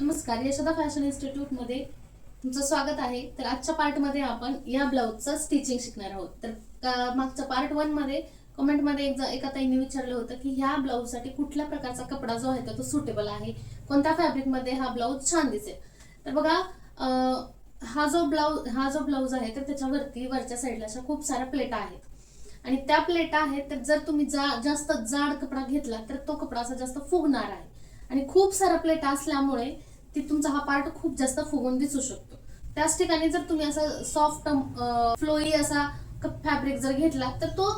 नमस्कार, यशोदा फॅशन इन्स्टिट्यूटमध्ये तुमचं स्वागत आहे. तर आजच्या पार्टमध्ये आपण या ब्लाऊजचं स्टिचिंग शिकणार आहोत. तर मागच्या पार्ट 1 मध्ये कमेंटमध्ये एका ताईंनी विचारलं होतं की ह्या ब्लाऊजसाठी कुठल्या प्रकारचा कपडा जो आहे तो सुटेबल आहे, कोणत्या फॅब्रिकमध्ये हा ब्लाऊज छान दिसेल. तर बघा, हा जो ब्लाऊज आहे तर त्याच्यावरती वरच्या साईडला अशा खूप साऱ्या प्लेटा आहेत आणि त्या प्लेटा आहेत. तर जर तुम्ही जास्त जाड कपडा घेतला तर तो कपडा असा जास्त फुगणार आहे आणि खूप साऱ्या प्लेटा असल्यामुळे तुमचा हा पार्ट खूप जास्त फुगून दिसू शकतो. त्याच ठिकाणी जर तुम्ही असा सॉफ्ट फ्लोई असा फॅब्रिक जर घेतला तर तो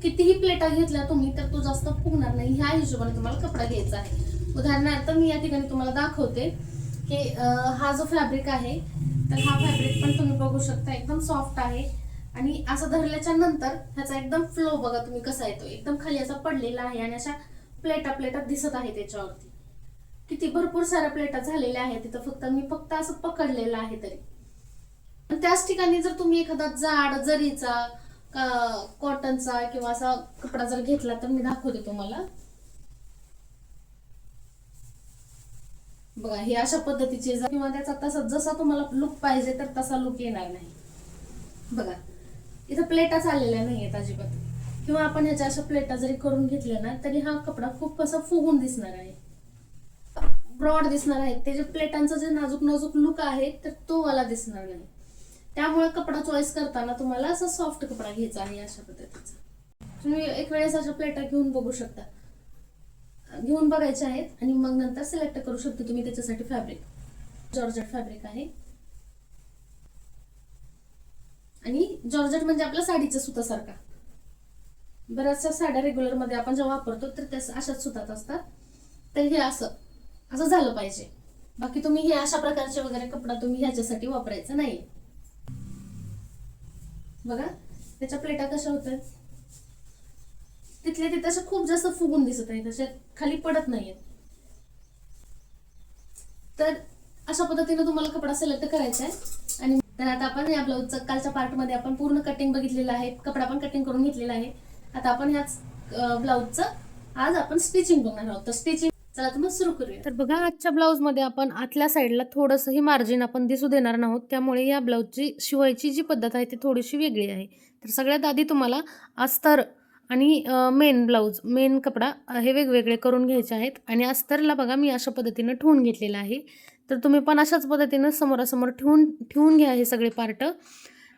कितीही प्लेटा घेतल्या तुम्ही तर तो जास्त फुगणार नाही. ह्या हिशोबाने तुम्हाला कपडा घ्यायचा आहे. उदाहरणार्थ मी या ठिकाणी तुम्हाला दाखवते की हा जो फॅब्रिक आहे तर हा फॅब्रिक पण तुम्ही बघू शकता एकदम सॉफ्ट आहे आणि असं धरल्याच्या नंतर ह्याचा एकदम फ्लो बघा तुम्ही कसा येतो, एकदम खाली असा पडलेला आहे आणि अशा प्लेटा दिसत आहे त्याच्यावरती. किती भरपूर साऱ्या प्लेटा झालेल्या आहेत तिथं, मी फक्त असं पकडलेलं आहे तरी. त्याच ठिकाणी जर तुम्ही एखादा जाड जरीचा कॉटनचा किंवा असा कपडा जर घेतला तर मी दाखवते तुम्हाला. बघा, हे अशा पद्धतीचे किंवा त्याचा तसा जसा तुम्हाला लुक पाहिजे तर तसा लुक येणार नाही. बघा, इथं प्लेटा चाललेल्या नाहीयेत अजिबात, किंवा आपण ह्याच्या अशा प्लेटा जरी करून घेतल्या ना तरी हा कपडा खूप असा फुगून दिसणार आहे, ब्रॉड दिसणार आहे. त्याच्या प्लेटांचा जे नाजूक नाजूक लुक आहे तर तो वाला दिसणार नाही. त्यामुळे कपडा चॉईस करताना तुम्हाला असा सॉफ्ट कपडा घ्यायचा आहे. अशा पद्धतीचा तुम्ही एक वेळेस अशा प्लेटा घेऊन बघू शकता, घेऊन बघायचे आहेत आणि मग नंतर सिलेक्ट करू शकता तुम्ही त्याच्यासाठी फॅब्रिक. जॉर्जेट फॅब्रिक आहे आणि जॉर्जेट म्हणजे आपल्या साडीच्या सुतासारखा. बऱ्याचशा साड्या रेग्युलर मध्ये आपण जेव्हा वापरतो तर त्या अशाच सुतात असतात. तर हे असं झालं पाहिजे. बाकी तुम्ही हे अशा प्रकारचे वगैरे कपडा तुम्ही ह्याच्यासाठी वापरायचा नाही. बघा, त्याच्या प्लेटा कशा होतात, तिथल्या तिथे अशा खूप जास्त फुगून दिसत आहेत, तशा खाली पडत नाहीयेत. तर अशा पद्धतीने तुम्हाला कपडा सिलेक्ट करायचा आहे. आणि तर आता आपण या ब्लाऊजचं कालच्या पार्ट मध्ये आपण पूर्ण कटिंग बघितलेलं आहे, कपडा पण कटिंग करून घेतलेला आहे. आता आपण ह्याच ब्लाऊजचं आज आपण स्टिचिंग बघणार आहोत. तर स्टिचिंग चला तर मग सुरू करूया. तर बघा, आजच्या ब्लाऊज मध्ये आपण आतल्या साईडला थोडंसं मार्जिन आपण दिसू देणार नाहोत, त्यामुळे या ब्लाऊजची शिवायची जी पद्धत आहे ती थोडीशी वेगळी आहे. तर सगळ्यात आधी तुम्हाला अस्तर आणि मेन कपडा हे वेगवेगळे करून घ्यायचे आहेत. आणि अस्तरला बघा मी अशा पद्धतीने ठेवून घेतलेला आहे. तर तुम्ही पण अशाच पद्धतीने समोरासमोर ठेवून घ्या हे सगळे पार्ट,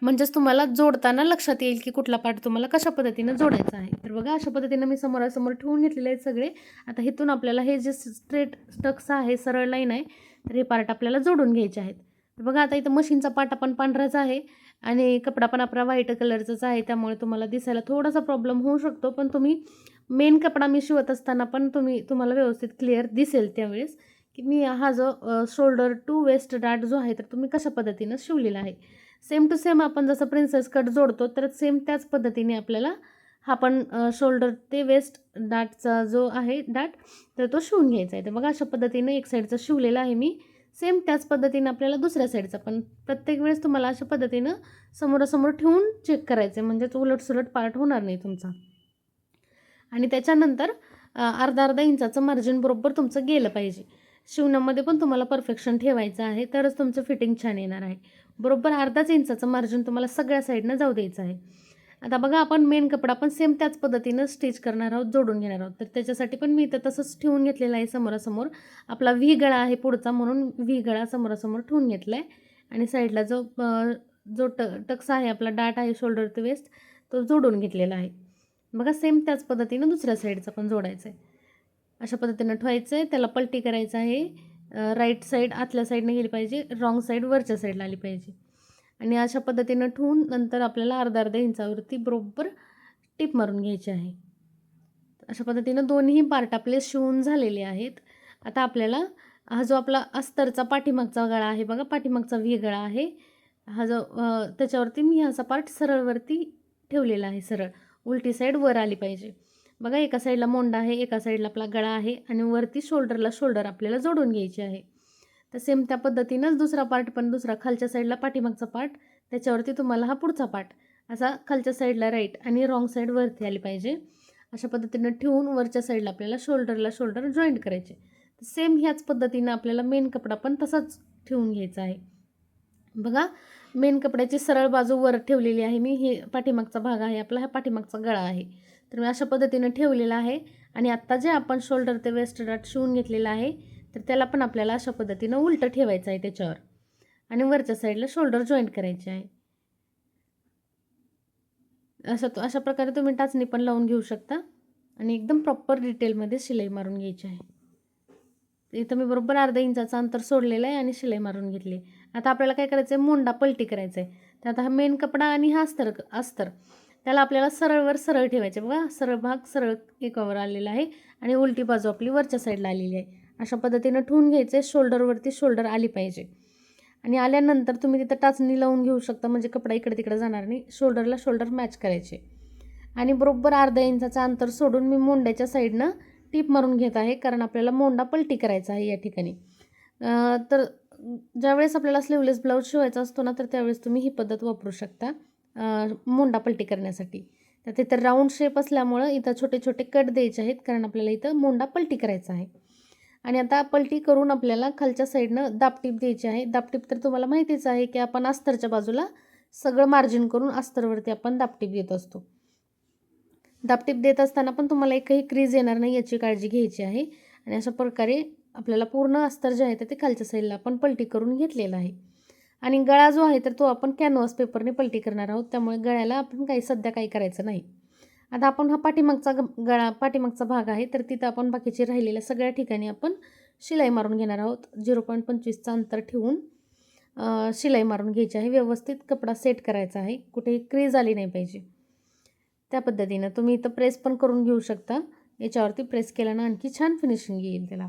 म्हणजेच तुम्हाला जोडताना लक्षात येईल की कुठला पार्ट तुम्हाला कशा पद्धतीने जोडायचा आहे. तर बघा, अशा पद्धतीने मी समोरासमोर ठेवून घेतलेले आहेत सगळे. आता इथून आपल्याला हे जे स्ट्रेट स्टक्स आहे, सरळ लाईन आहे, तर हे पार्ट आपल्याला जोडून घ्यायचे आहेत. तर बघा, आता इथं मशीनचा पार्ट आपण पांढराचा आहे आणि कपडा पण आपला व्हाईट कलरचाच आहे, त्यामुळे तुम्हाला दिसायला थोडासा प्रॉब्लेम होऊ शकतो. पण तुम्ही मेन कपडा मी शिवत असताना पण तुम्हाला व्यवस्थित क्लिअर दिसेल त्यावेळेस की मी हा जो शोल्डर टू वेस्ट डाट जो आहे तर तुम्ही कशा पद्धतीनं शिवलेला आहे. सेम टू सेम आपण जसं प्रिन्सेस कट जोडतो तर सेम त्याच पद्धतीने आपल्याला हा पण शोल्डर ते वेस्ट डाटचा जो आहे डाट तर तो शिवून घ्यायचा आहे. तर बघा, अशा पद्धतीने एक साईडचा शिवलेला आहे मी. सेम त्याच पद्धतीने आपल्याला दुसऱ्या साईडचा पण प्रत्येक वेळेस तुम्हाला अशा पद्धतीनं समोरासमोर ठेवून चेक करायचं, म्हणजेच उलटसुलट पार्ट होणार नाही तुमचा. आणि त्याच्यानंतर अर्धा इंचाचं मार्जिन बरोबर तुमचं गेलं पाहिजे. शिवण्यामध्ये पण तुम्हाला परफेक्शन ठेवायचं आहे, तरच तुमचं फिटिंग छान येणार आहे. बरोबर अर्धाच इंचाचं मार्जिन तुम्हाला सगळ्या साईडनं जाऊ द्यायचं आहे. आता बघा, आपण मेन कपडा पण सेम त्याच पद्धतीनं स्टिच करणार आहोत, जोडून घेणार आहोत. तर त्याच्यासाठी पण मी इथं तसंच ठेवून घेतलेलं आहे. समोरासमोर आपला व्ही गळा आहे पुढचा, म्हणून व्ही गळा समोरासमोर ठेवून घेतला आहे. आणि साईडला जो टक्स आहे, आपला डाट आहे शोल्डर टू वेस्ट, तो जोडून घेतलेला आहे. बघा, सेम त्याच पद्धतीनं दुसऱ्या साईडचा पण जोडायचं आहे. अशा पद्धतीनं ठेवायचं आहे. त्याला पलटी करायचं आहे. राईट साईड आतल्या साईडने गेली पाहिजे, रॉंग साईड वरच्या साईडला आली पाहिजे. आणि अशा पद्धतीनं ठेवून नंतर आपल्याला अर्धा इंचावरती बरोबर टिप मारून घ्यायची आहे. अशा पद्धतीनं दोन्ही पार्ट आपले शिवून झालेले आहेत. आता आपल्याला हा जो आपला अस्तरचा पाठीमागचा गळा आहे बघा, पाठीमागचा व्ही गळा आहे, हा जो त्याच्यावरती मी असा पार्ट सरळवरती ठेवलेला आहे. सरळ उलटी साईड वर आली पाहिजे. बघा, एका साईडला मोंडा आहे, एका साईडला आपला गळा आहे आणि वरती शोल्डरला शोल्डर आपल्याला जोडून घ्यायचे आहे. तर सेम त्या पद्धतीनंच दुसरा पार्ट पण, दुसरा खालच्या साईडला पाठीमागचा पार्ट, त्याच्यावरती तुम्हाला हा पुढचा पार्ट असा खालच्या साईडला राईट आणि रॉंग साईड वरती आली पाहिजे. अशा पद्धतीनं ठेवून वरच्या साईडला आपल्याला शोल्डरला शोल्डर जॉईंट करायचे. सेम ह्याच पद्धतीनं आपल्याला मेन कपडा पण तसाच ठेवून घ्यायचा आहे. बघा, मेन कपड्याची सरळ बाजू वर ठेवलेली आहे मी. हे पाठीमागचा भाग आहे आपला, हा पाठीमागचा गळा आहे. तर मी अशा पद्धतीनं ठेवलेला आहे. आणि आत्ता जे आपण शोल्डर ते वेस्ट डाट शिवून घेतलेला आहे, तर त्याला पण आपल्याला अशा पद्धतीनं उलटं ठेवायचं आहे त्याच्यावर. आणि वरच्या साईडला शोल्डर जॉईंट करायचे आहे. अशा प्रकारे तुम्ही टाचणी पण लावून घेऊ शकता. आणि एकदम प्रॉपर डिटेलमध्ये शिलाई मारून घ्यायची आहे. इथं मी बरोबर अर्धा इंचाचं अंतर सोडलेलं आहे आणि शिलाई मारून घेतली. आता आपल्याला काय करायचं आहे, मोंडा पलटी करायचं आहे. तर आता हा मेन कपडा आणि हा अस्तर त्याला आपल्याला सरळवर सरळ ठेवायचे. बघा, सरळ भाग सरळ एकावर आलेला आहे आणि उलटी बाजू आपली वरच्या साईडला आलेली आहे. अशा पद्धतीनं ठेवून घ्यायचं आहे. शोल्डरवरती शोल्डर आली पाहिजे. आणि आल्यानंतर तुम्ही तिथं टाचणी लावून घेऊ शकता, म्हणजे कपडा इकडे तिकडे जाणार नाही. शोल्डरला शोल्डर मॅच करायचे. आणि बरोबर अर्धा इंचाचं अंतर सोडून मी मोंड्याच्या साईडनं टीप मारून घेत आहे, कारण आपल्याला मोंडा पलटी करायचा आहे या ठिकाणी. तर ज्यावेळेस आपल्याला स्लीवलेस ब्लाऊज शिवायचा असतो ना, तर त्यावेळेस तुम्ही ही पद्धत वापरू शकता मोंडा पलटी करण्यासाठी. तर तिथं राऊंड शेप असल्यामुळं इथं छोटे छोटे कट द्यायचे आहेत, कारण आपल्याला इथं मोंडा पलटी करायचा आहे. आणि आता पलटी करून आपल्याला खालच्या साईडनं दाबटीप द्यायची आहे. दाबटीप तर तुम्हाला माहितीच आहे की आपण अस्तरच्या बाजूला सगळं मार्जिन करून अस्तरवरती आपण दाबटीप देत असतो. दाबटीप देत असताना पण तुम्हाला एकही क्रीज येणार नाही याची काळजी घ्यायची आहे. आणि अशा प्रकारे आपल्याला पूर्ण अस्तर जे आहे तर ते खालच्या साईडला आपण पलटी करून घेतलेलं आहे. आणि गळा जो आहे तर तो आपण कॅनव्हास पेपरने पलटी करणार आहोत, त्यामुळे गळ्याला आपण सध्या काही करायचं नाही. आता आपण हा पाठीमागचा भाग आहे, तर तिथं आपण बाकीचे राहिलेल्या सगळ्या ठिकाणी आपण शिलाई मारून घेणार आहोत. 0.25चं अंतर ठेवून शिलाई मारून घ्यायची आहे. व्यवस्थित कपडा सेट करायचा आहे, कुठेही क्रीज आली नाही पाहिजे. त्या पद्धतीनं तुम्ही इथं प्रेस पण करून घेऊ शकता. याच्यावरती प्रेस केल्यानं आणखी छान फिनिशिंग येईल त्याला.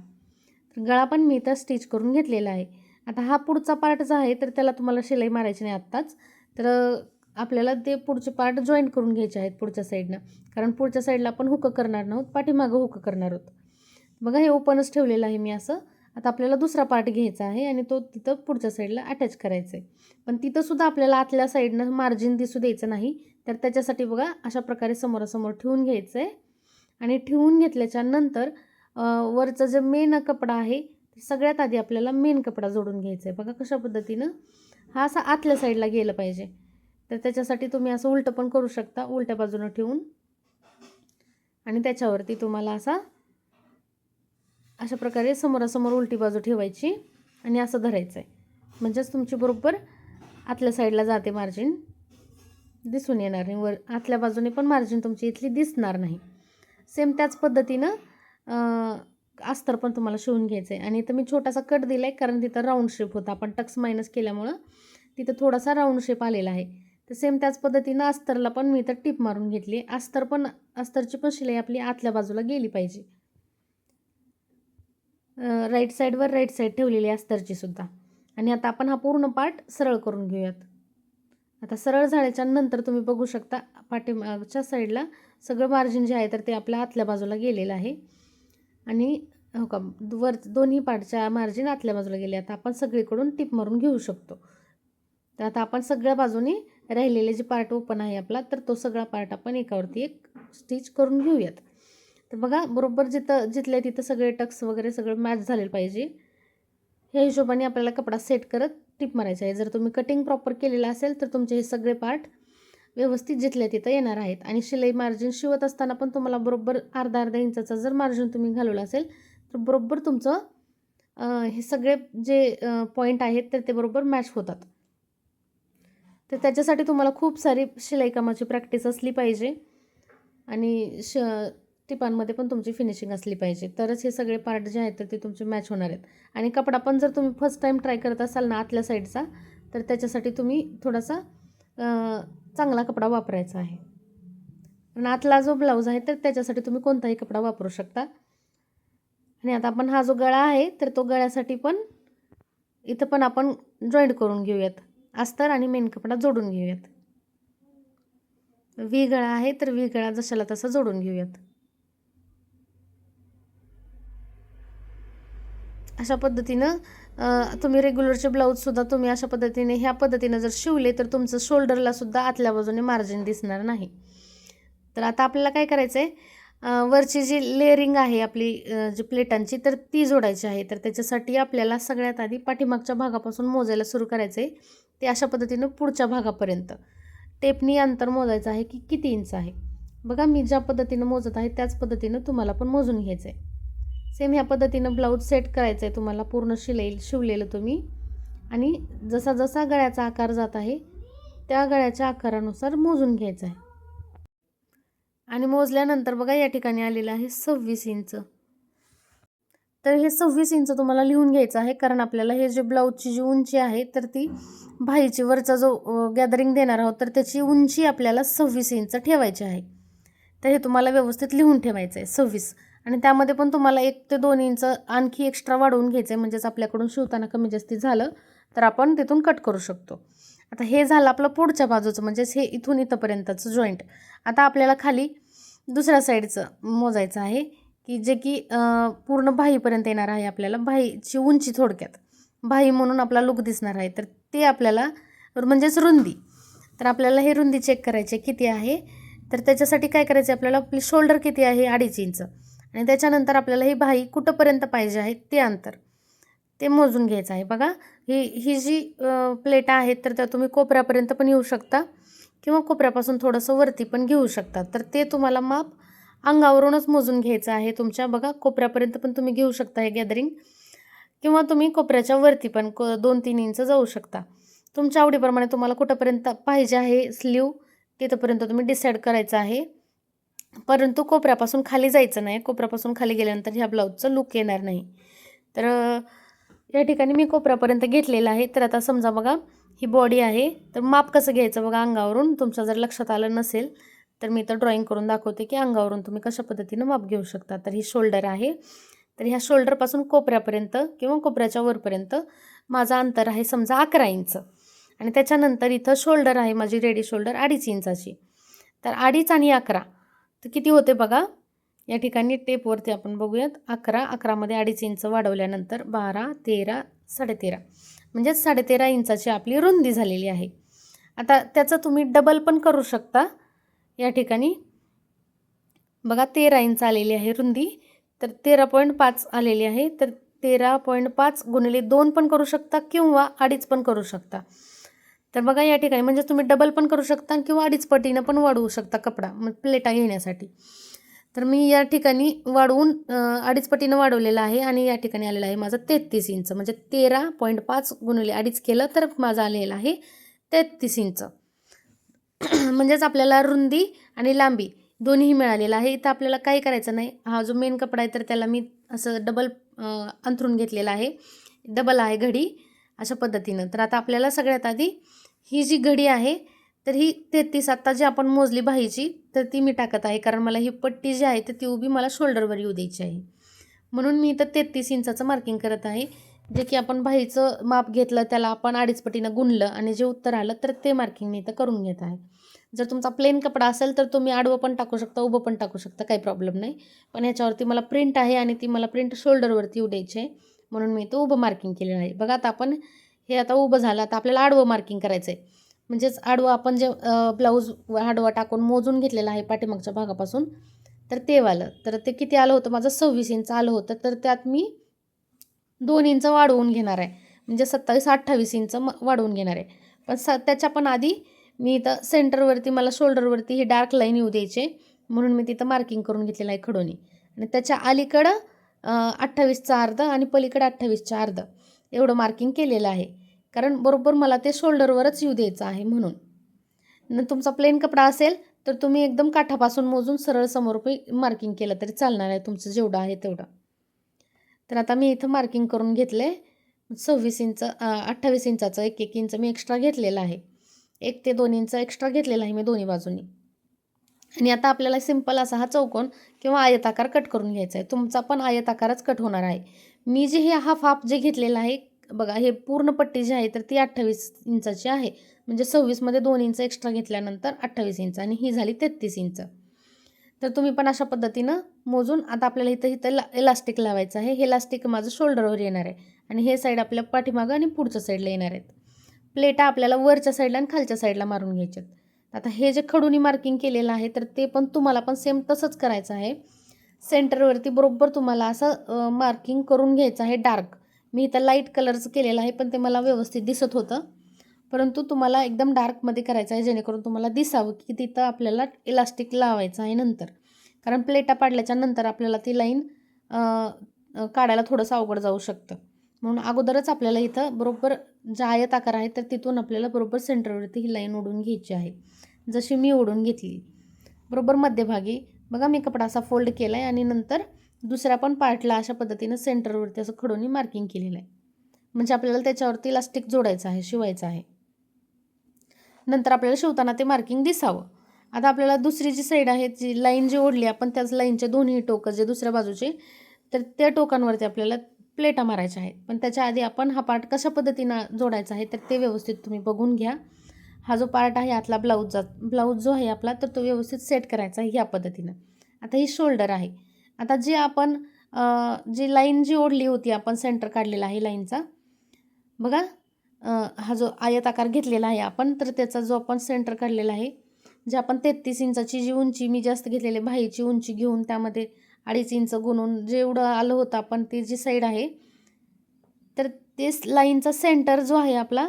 तर गळा पण मी इथं स्टिच करून घेतलेला आहे. आता हा पुढचा पार्ट जो आहे तर त्याला तुम्हाला शिलाई मारायची नाही आत्ताच. तर आपल्याला ते पुढचे पार्ट जॉईंट करून घ्यायचे आहेत पुढच्या साईडनं, कारण पुढच्या साईडला आपण हुक करणार नाहोत, पाठीमागं हुक करणार आहोत. बघा, हे ओपनच ठेवलेलं आहे मी असं. आता आपल्याला दुसरा पार्ट घ्यायचा आहे आणि तो तिथं पुढच्या साईडला अटॅच करायचा आहे. पण तिथंसुद्धा आपल्याला आतल्या साईडनं मार्जिन दिसू द्यायचं नाही. तर त्याच्यासाठी बघा, अशा प्रकारे समोरासमोर ठेवून घ्यायचं आहे. आणि ठेवून घेतल्याच्या नंतर वरचं जे मेन कपडा आहे, सगळ्यात आधी आपल्याला मेन कपडा जोडून घ्यायचा आहे. बघा कशा पद्धतीनं हा असा आतल्या साईडला गेलं पाहिजे. तर त्याच्यासाठी तुम्ही असं उलटं पण करू शकता, उलट्या बाजूनं ठेवून. आणि त्याच्यावरती तुम्हाला अशा प्रकारे समोरासमोर उलटी बाजू ठेवायची आणि असं धरायचं आहे, म्हणजेच तुमची बरोबर आतल्या साईडला जाते, मार्जिन दिसून येणार नाही. वर आतल्या बाजूने पण मार्जिन तुमची इथली दिसणार नाही. सेम त्याच पद्धतीनं अस्तर पण तुम्हाला शिवून घ्यायचं आहे. आणि इथं मी छोटासा कट दिला आहे, कारण तिथं राऊंड शेप होता. आपण टक्स मायनस केल्यामुळं तिथं थोडासा राऊंड शेप आलेला आहे. तर सेम त्याच पद्धतीनं अस्तरला पण मी इथं टीप मारून घेतली आहे. अस्तरची पण शिलाई आपली आतल्या बाजूला गेली पाहिजे. राईट साईडवर राईट साईड ठेवलेली आहे अस्तरची सुद्धा. आणि आता आपण हा पूर्ण पार्ट सरळ करून घेऊयात. आता सरळ झाल्याच्या नंतर तुम्ही बघू शकता पाठीमागच्या साईडला सगळं मार्जिन जे आहे तर ते आपल्या आतल्या बाजूला गेलेलं आहे. आणि हो का, दोन्ही पार्टच्या मार्जिन आतल्या बाजूला गेले. आता आपण सगळीकडून टिप मारून घेऊ शकतो. तर आता आपण सगळ्या बाजूने राहिलेले जे पार्ट ओपन आहे आपला, तर तो सगळा पार्ट आपण एकावरती एक स्टिच करून घेऊयात. तर बघा, बरोबर जिथल्या तिथं सगळे टक्स वगैरे सगळं मॅच झालेलं पाहिजे. ह्या हिशोबाने आपल्याला कपडा सेट करत टिप मारायचं आहे. जर तुम्ही कटिंग प्रॉपर केलेलं असेल तर तुमचे हे सगळे पार्ट व्यवस्थित जिथल्या तिथं येणार आहेत. आणि शिलाई मार्जिन शिवत असताना पण तुम्हाला बरोबर अर्धा इंचाचा जर मार्जिन तुम्ही घालवलं असेल तर बरोबर तुमचं हे सगळे जे पॉईंट आहेत तर ते बरोबर मॅच होतात. तर त्याच्यासाठी तुम्हाला खूप सारी शिलाई कामाची प्रॅक्टिस असली पाहिजे आणि टिपांमध्ये पण तुमची फिनिशिंग असली पाहिजे, तरच हे सगळे पार्ट जे आहेत तर ते तुमचे मॅच होणार आहेत. आणि कपडा पण जर तुम्ही फर्स्ट टाईम ट्राय करत असाल ना आतल्या साईडचा, तर त्याच्यासाठी तुम्ही थोडासा चांगला कपडा वापरायचा आहे. आणि आतला जो ब्लाऊज आहे तर त्याच्यासाठी तुम्ही कोणताही कपडा वापरू शकता. आणि आता आपण हा जो गळा आहे तर तो गळ्यासाठी पण इथं पण आपण जॉईंट करून घेऊयात. अस्तर आणि मेन कपडा जोडून घेऊयात. व्ही गळा आहे तर व्ही गळा जशाला तसा जोडून घेऊयात. अशा पद्धतीनं तुम्ही रेग्युलरचे ब्लाऊजसुद्धा तुम्ही अशा पद्धतीने ह्या पद्धतीनं जर शिवले तर तुमचं शोल्डरला सुद्धा आतल्या बाजूने मार्जिन दिसणार नाही. तर आता आपल्याला काय करायचं आहे, वरची जी लेअरिंग आहे आपली जी प्लेटांची तर ती जोडायची आहे. तर त्याच्यासाठी आपल्याला सगळ्यात आधी पाठीमागच्या भागापासून मोजायला सुरू करायचं आहे. ते अशा पद्धतीनं पुढच्या भागापर्यंत टेपनी अंतर मोजायचं आहे की किती इंच आहे. बघा मी ज्या पद्धतीनं मोजत आहे त्याच पद्धतीनं तुम्हाला पण मोजून घ्यायचं आहे. सेम ह्या पद्धतीनं ब्लाऊज सेट करायचं आहे तुम्हाला, पूर्ण शिवलेलं तुम्ही. आणि जसा जसा गळ्याचा आकार जात आहे त्या गळ्याच्या आकारानुसार मोजून घ्यायचं आहे. आणि मोजल्यानंतर बघा या ठिकाणी आलेलं आहे 26 इंच. तर हे 26 इंच तुम्हाला लिहून घ्यायचं आहे, कारण आपल्याला हे जे ब्लाऊजची जी उंची आहे तर ती भाईची वरचा जो गॅदरिंग देणार आहोत तर त्याची उंची आपल्याला 26 इंच ठेवायची आहे. तर हे तुम्हाला व्यवस्थित लिहून ठेवायचं आहे 26. आणि त्यामध्ये पण तुम्हाला 1 ते 2 इंच आणखी एक्स्ट्रा वाढवून घ्यायचं आहे, म्हणजेच आपल्याकडून शिवताना कमी जास्ती झालं तर आपण तिथून कट करू शकतो. आता हे झालं आपलं पुढच्या बाजूचं, म्हणजेच हे इथून इथंपर्यंतचं जॉईंट. आता आपल्याला खाली दुसऱ्या साईडचं मोजायचं आहे की जे की पूर्ण बाहीपर्यंत येणार आहे. आपल्याला बाहीची उंची, थोडक्यात बाही म्हणून आपला लुक दिसणार आहे, तर ते आपल्याला म्हणजेच रुंदी. तर आपल्याला हे रुंदी चेक करायची किती आहे. तर त्याच्यासाठी काय करायचं आहे, आपल्याला आपली शोल्डर किती आहे 2.5 इंच, आणि त्याच्यानंतर आपल्याला ही बाही कुठंपर्यंत पाहिजे आहे ते अंतर ते मोजून घ्यायचं आहे. बघा ही जी प्लेट आहेत तर त्या तुम्ही कोपऱ्यापर्यंत पण येऊ शकता किंवा कोपऱ्यापासून थोडंसं वरती पण घेऊ शकता. तर ते तुम्हाला माप अंगावरूनच मोजून घ्यायचं आहे तुमच्या. बघा कोपऱ्यापर्यंत पण तुम्ही घेऊ शकता हे गॅदरिंग, किंवा तुम्ही कोपऱ्याच्या वरती पण 2-3 इंच जाऊ शकता. तुमच्या आवडीप्रमाणे तुम्हाला कुठंपर्यंत पाहिजे आहे स्लीव तिथंपर्यंत तुम्ही डिसाईड करायचं आहे. परंतु कोपऱ्यापासून खाली जायचं नाही. कोपऱ्यापासून खाली गेल्यानंतर ह्या ब्लाऊजचं लुक येणार नाही. तर या ठिकाणी मी कोपऱ्यापर्यंत घेतलेलं आहे. तर आता समजा बघा ही बॉडी आहे, तर माप कसं घ्यायचं बघा अंगावरून. तुमच्या जर लक्षात आलं नसेल तर मी तर ड्रॉईंग करून दाखवते की अंगावरून तुम्ही कशा पद्धतीनं माप घेऊ शकता. तर ही शोल्डर आहे, तर ह्या शोल्डरपासून कोपऱ्यापर्यंत किंवा कोपऱ्याच्या वरपर्यंत माझं अंतर आहे समजा 11 इंच. आणि त्याच्यानंतर इथं शोल्डर आहे माझी रेडी शोल्डर 2.5 इंचाची. तर 2.5 आणि 11 तर किती होते बघा. या ठिकाणी टेपवरती आपण बघूयात. 11 मध्ये 2.5 इंच वाढवल्यानंतर 12, 13, 13.5 म्हणजेच 13.5 इंचाची आपली रुंदी झालेली आहे. आता त्याचं तुम्ही डबल पण करू शकता. या ठिकाणी बघा 13 इंच आलेली आहे रुंदी, तर 13.5 आलेली आहे. तर 13.5 गुणिले 2 पण करू शकता किंवा 2.5 पण करू शकता. तर बघा या ठिकाणी म्हणजे तुम्ही डबल पण करू शकता किंवा 2.5 पटीनं पण वाढवू शकता कपडा मग प्लेटा घेण्यासाठी. तर मी या ठिकाणी वाढवून 2.5 पटीनं वाढवलेलं आहे आणि या ठिकाणी आलेलं आहे माझं 33 इंच. म्हणजे 13.5 गुणिले 2.5 केलं तर माझं आलेलं आहे 33 इंच. म्हणजेच आपल्याला रुंदी आणि लांबी दोन्हीही मिळालेलं आहे. इथं आपल्याला काही करायचं नाही. हा जो मेन कपडा आहे तर त्याला मी असं डबल अंथरून घेतलेला आहे. डबल आहे घडी अशा पद्धतीनं. तर आता आपल्याला सगळ्यात आधी ही जी घडी आहे तर ही 33 आत्ता जी आपण मोजली बाहीची तर ती मी टाकत आहे, कारण मला ही पट्टी जी आहे तर ती उभी मला शोल्डरवर येऊ द्यायची आहे. म्हणून मी इथं 33 इंचाचं मार्किंग करत आहे. जे की आपण बाहीचं माप घेतलं त्याला आपण 2.5 पटीनं गुणलं आणि जे उत्तर आलं तर ते मार्किंग मी इथं करून घेत आहे. जर तुमचा प्लेन कपडा असेल तर तुम्ही आडवं पण टाकू शकता, उभं पण टाकू शकता, काही प्रॉब्लेम नाही. पण ह्याच्यावरती मला प्रिंट आहे आणि ती मला प्रिंट शोल्डरवरती येऊ द्यायची आहे, म्हणून मी इथं उभं मार्किंग केलेलं आहे. बघा आता आपण हे आता उभं झालं, आता आपल्याला आडवं मार्किंग करायचं आहे. म्हणजेच आडवं आपण जे ब्लाऊज आडवा टाकून मोजून घेतलेलं आहे पाठीमागच्या भागापासून तर ते वालं. तर ते किती आलं होतं माझं 26 इंच आलं होतं. तर त्यात मी 2 इंच वाढवून घेणार आहे, म्हणजे 27-28 इंच वाढवून घेणार आहे. पण त्याच्या पण आधी मी इथं सेंटरवरती मला शोल्डरवरती ही डार्क लाईन येऊ द्यायचे, म्हणून मी तिथं मार्किंग करून घेतलेलं आहे खडोनी. आणि त्याच्या अलीकडं 28चा अर्ध आणि पलीकडं 28च्या अर्ध एवढं मार्किंग केलेलं आहे, कारण बरोबर मला ते शोल्डरवरच येऊ द्यायचं आहे. म्हणून तुमचा प्लेन कपडा असेल तर तुम्ही एकदम काठापासून मोजून सरळ समोर मार्किंग केलं तरी चालणार आहे, तुमचं जेवढं आहे तेवढं. तर आता मी इथं मार्किंग करून घेतलं आहे 26 इंच 28 इंचाचं 1-1 इंच मी एक्स्ट्रा घेतलेलं आहे. 1 ते 2 इंच एक्स्ट्रा घेतलेला आहे मी दोन्ही बाजूनी. आणि आता आपल्याला सिंपल असा हा चौकोन किंवा आयताकार कट करून घ्यायचा आहे. तुमचा पण आयताकारच कट होणार आहे. मी जे हे हाफ जे घेतलेलं आहे बघा, हे पूर्ण पट्टी जी आहे तर ती 28 इंचाची आहे. म्हणजे 26 मध्ये 2 इंच एक्स्ट्रा घेतल्यानंतर 28 इंच आणि ही झाली 33 इंच. तर तुम्ही पण अशा पद्धतीनं मोजून आता आपल्याला इथं इलास्टिक लावायचं आहे. हे इलास्टिक माझं शोल्डरवर येणार आहे आणि हे साईड आपल्या पाठीमागं आणि पुढच्या साईडला येणार आहेत. प्लेटा आपल्याला वरच्या साईडला आणि खालच्या साईडला मारून घ्यायच्यात. आता हे जे खडूनी मार्किंग केलेलं आहे तर ते पण तुम्हाला पण सेम तसंच करायचं आहे. सेंटरवरती बरोबर तुम्हाला असं मार्किंग करून घ्यायचं आहे डार्क. मी इथं लाईट कलरचं केलेलं आहे पण ते मला व्यवस्थित दिसत होतं, परंतु तुम्हाला एकदम डार्कमध्ये करायचं आहे जेणेकरून तुम्हाला दिसावं की तिथं आपल्याला इलास्टिक लावायचं आहे नंतर. कारण प्लेटा पाडल्याच्या नंतर आपल्याला ती लाईन काढायला थोडंसं अवघड जाऊ शकतं. म्हणून अगोदरच आपल्याला इथं बरोबर जे आयत आकार आहे तर तिथून आपल्याला बरोबर सेंटरवरती ही लाईन ओढून घ्यायची आहे. जशी मी ओढून घेतली बरोबर मध्यभागी बघा मी कपडा असा फोल्ड केला आहे आणि नंतर दुसऱ्या पण पार्टला अशा पद्धतीनं सेंटरवरती असं खडूनी मार्किंग केलेलं आहे. म्हणजे आपल्याला त्याच्यावरती इलास्टिक जोडायचं आहे, शिवायचं आहे. नंतर आपल्याला शिवताना ते मार्किंग दिसावं. आता आपल्याला दुसरी जी साईड आहे जी लाईन जी ओढली आपण त्याच लाईनचे दोन्ही टोकं जे दुसऱ्या बाजूचे तर त्या टोकांवरती आपल्याला प्लेटा मारायच्या आहेत. पण त्याच्या आधी आपण हा पार्ट कशा पद्धतीनं जोडायचा आहे तर ते व्यवस्थित तुम्ही बघून घ्या. हा जो पार्ट आहे आतला ब्लाऊज जो आहे आपला तर तो व्यवस्थित सेट करायचा आहे ह्या पद्धतीनं. आता ही शोल्डर आहे. आता जी आपण जी लाईन जी ओढली होती आपण सेंटर काढलेला आहे लाईनचा बघा, हा जो आयत आकार घेतलेला आहे आपण तर त्याचा जो आपण सेंटर काढलेला आहे जे आपण 33 इंचाची जी उंची मी जास्त घेतलेली बाहीची उंची घेऊन त्यामध्ये 2.5 इंच गुणून जेवढं आलं होतं आपण ती जी साईड आहे तर तेच लाईनचा सेंटर जो आहे आपला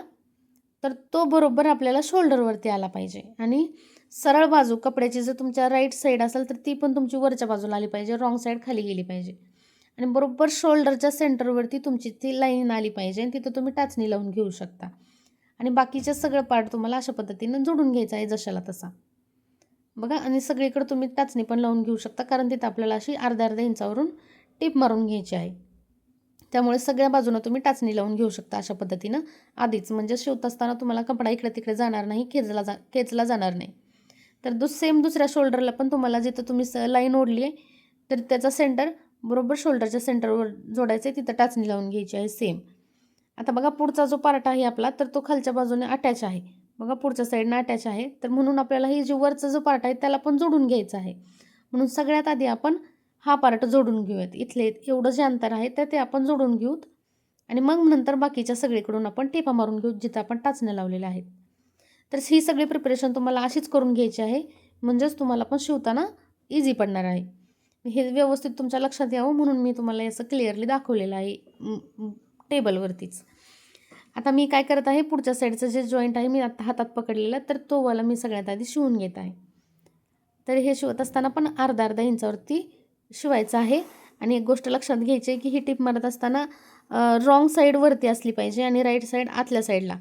तर तो बरोबर आपल्याला शोल्डरवरती आला पाहिजे. आणि सरळ बाजू कपड्याची जर तुमच्या राईट साईड असेल तर ती पण तुमची वरच्या बाजूला आली पाहिजे, रॉंग साईड खाली गेली पाहिजे. आणि बरोबर शोल्डरच्या सेंटरवरती तुमची ती लाईन आली पाहिजे आणि तिथं तुम्ही टाचणी लावून घेऊ शकता. आणि बाकीचे सगळं पार्ट तुम्हाला अशा पद्धतीनं जोडून घ्यायचा आहे जशाला तसा बघा. आणि सगळीकडे तुम्ही टाचणी पण लावून घेऊ शकता कारण तिथं आपल्याला अशी अर्ध्या इंचावरून टिप मारून घ्यायची आहे. त्यामुळे सगळ्या बाजूनं तुम्ही टाचणी लावून घेऊ शकता अशा पद्धतीनं आधीच. म्हणजे शिवत असताना तुम्हाला कपडा इकडे तिकडे जाणार नाही, खेचला जाणार नाही. तर सेम दुसऱ्या शोल्डरला पण तुम्हाला जिथं तुम्ही लाईन ओढली आहे तर त्याचा सेंटर बरोबर शोल्डरच्या सेंटरवर जोडायचं आहे, तिथं टाचणी लावून घ्यायची आहे सेम. आता बघा पुढचा जो पार्ट आहे आपला तर तो खालच्या बाजूने अटॅच आहे बघा, पुढच्या साईडनं अटॅच आहे. तर म्हणून आपल्याला ही जी वरचा जो पार्ट आहे त्याला पण जोडून घ्यायचं आहे. म्हणून सगळ्यात आधी आपण हा पार्ट जोडून घेऊयात. इथले एवढं जे अंतर आहे तर ते आपण जोडून घेऊत आणि मग नंतर बाकीच्या सगळीकडून आपण टेपा मारून घेऊ जिथं आपण टाचण्या लावलेल्या आहेत. तर ही सगळी प्रिपरेशन तुम्हाला अशीच करून घ्यायची आहे म्हणजेच तुम्हाला पण शिवताना इझी पडणार आहे. हे व्यवस्थित तुमच्या लक्षात यावं म्हणून मी तुम्हाला असं क्लिअरली दाखवलेलं आहे टेबलवरतीच. आता मी काय करत आहे पुढच्या साईडचं जे जॉईंट आहे मी आता हातात पकडलेलं तर तो वाला मी सगळ्यात आधी शिवून घेत आहे. तर हे शिवत असताना पण अर्धा इंचावरती शिवायचं आहे. आणि एक गोष्ट लक्षात घ्यायची आहे की ही टिप मारत असताना रॉंग साईड वरती असली पाहिजे आणि राईट साईड आतल्या साईडला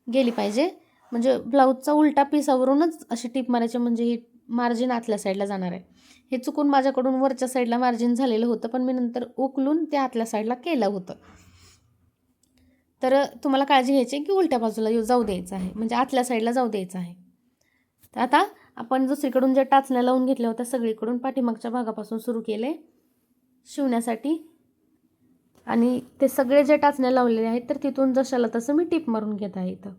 गेली पाहिजे. म्हणजे ब्लाऊजचा उलटा पिसावरूनच अशी टिप मारायची म्हणजे ही मार्जिन आतल्या साईडला जाणार आहे. हे चुकून माझ्याकडून वरच्या साईडला मार्जिन झालेलं होतं पण मी नंतर उकलून ते आतल्या साईडला केलं होतं. तर तुम्हाला काळजी घ्यायची आहे की उलट्या बाजूला जाऊ द्यायचं आहे म्हणजे आतल्या साईडला जाऊ द्यायचं आहे. तर आता आपण दुसरीकडून ज्या टाचण्या लावून घेतल्या होत्या सगळीकडून पाठीमागच्या भागापासून सुरू केले शिवण्यासाठी आणि ते सगळे जे टाचण्या लावलेले आहेत तर तिथून जशाला तसं मी टिप मारून घेत आहे. इथं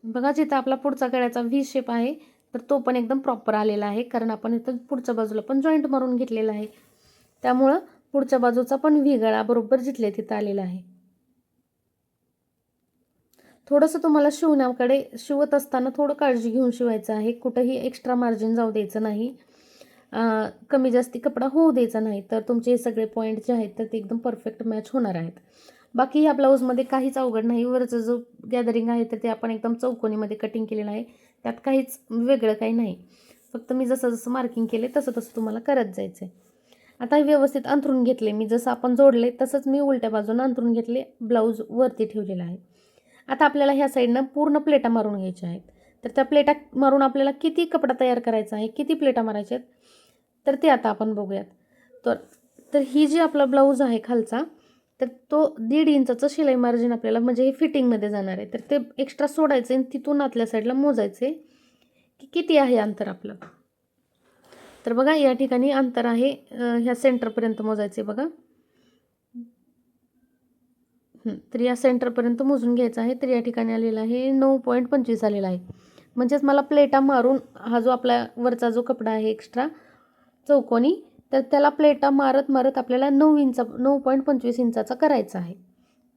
बघा जिथं आपला पुढचा गळ्याचा व्ही शेप आहे तर तो पण एकदम प्रॉपर आलेला आहे कारण आपण इथं पुढच्या बाजूला पण जॉईंट मारून घेतलेला आहे. त्यामुळं पुढच्या बाजूचा पण व्ही गळा बरोबर जिथले तिथं आलेला आहे. थोडंसं तुम्हाला शिवत असताना थोडं काळजी घेऊन शिवायचं आहे. कुठंही एक्स्ट्रा मार्जिन जाऊ द्यायचं नाही, कमी जास्ती कपडा होऊ द्यायचा नाही. तर तुमचे हे सगळे पॉईंट जे आहेत तर ते एकदम परफेक्ट मॅच होणार आहेत. बाकी ह्या ब्लाऊजमध्ये काहीच अवघड नाही. वरचं जो गॅदरिंग आहे तर ते आपण एकदम चौकोनीमध्ये कटिंग केलेलं आहे. त्यात काहीच वेगळं काही नाही. फक्त मी जसं जसं मार्किंग केले तसं तसं तुम्हाला करत जायचं आहे. आता व्यवस्थित अंथरून घेतले मी जसं आपण जोडले तसंच मी उलट्या बाजूनं अंथरून घेतले, ब्लाऊज वरती ठेवलेला आहे. आता आपल्याला ह्या साईडनं पूर्ण प्लेटा मारून घ्यायच्या आहेत. तर त्या प्लेटा मारून आपल्याला किती कपडा तयार करायचा आहे, किती प्लेटा मारायच्या आहेत तर ते आता आपण बघूयात. तर ही जी आपला ब्लाऊज आहे खालचा तर तो 1.5 इंचाचं शिलाई मार्जिन आपल्याला म्हणजे हे फिटिंगमध्ये जाणार आहे. तर ते एक्स्ट्रा सोडायचं आणि तिथून आतल्या साईडला मोजायचे की किती आहे अंतर आपलं. तर बघा या ठिकाणी अंतर आहे ह्या सेंटरपर्यंत मोजायचे बघा. तर या सेंटरपर्यंत मोजून घ्यायचं आहे. तर या ठिकाणी आलेला आहे 9.25 आलेला आहे. म्हणजेच मला प्लेटा मारून हा जो आपला वरचा जो कपडा आहे एक्स्ट्रा चौकोनी तर त्याला प्लेटा मारत मारत आपल्याला 9.25 इंचाचा करायचा आहे.